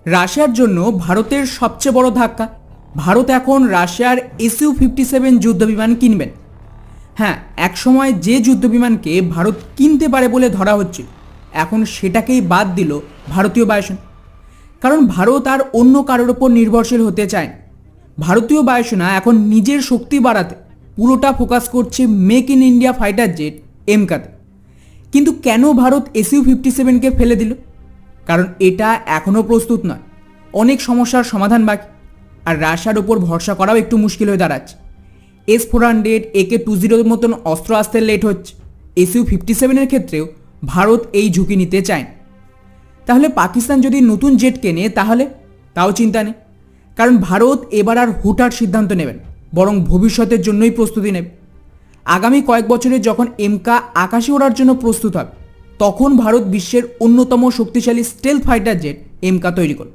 রাশিয়ার জন্য ভারতের সবচেয়ে বড় ধাক্কা। ভারত এখন রাশিয়ার Su-57 যুদ্ধবিমান কিনবেন। হ্যাঁ, একসময় যে যুদ্ধবিমানকে ভারত কিনতে পারে বলে ধরা হচ্ছিল, এখন সেটাকেই বাদ দিল ভারতীয় বায়ুসেনা। কারণ ভারত আর অন্য কারোর ওপর নির্ভরশীল হতে চায় না। ভারতীয় বায়ুসেনা এখন নিজের শক্তি বাড়াতে পুরোটা ফোকাস করছে make in India fighter jet এমকাতে। কিন্তু কেন ভারত Su-57কে ফেলে দিল? কারণ এটা এখনও প্রস্তুত নয়, অনেক সমস্যার সমাধান বাকি, আর রাশিয়ার ওপর ভরসা করাও একটু মুশকিল হয়ে দাঁড়াচ্ছে। S-400, AK-20 মতন অস্ত্র আসতে লেট হচ্ছে। Su-57 ক্ষেত্রেও ভারত এই ঝুঁকি নিতে চায় না। তাহলে পাকিস্তান যদি নতুন জেট কেনে তাও চিন্তা নেই, কারণ ভারত এবার আর হুটহাট সিদ্ধান্ত নেবেন, বরং ভবিষ্যতের জন্যই প্রস্তুতি নেবে। আগামী কয়েক বছরে যখন এমকা আকাশে ওড়ার জন্য প্রস্তুত হবে, তখন ভারত বিশ্বের অন্যতম শক্তিশালী স্টেলথ ফাইটার জেট এমকা তৈরি করবে।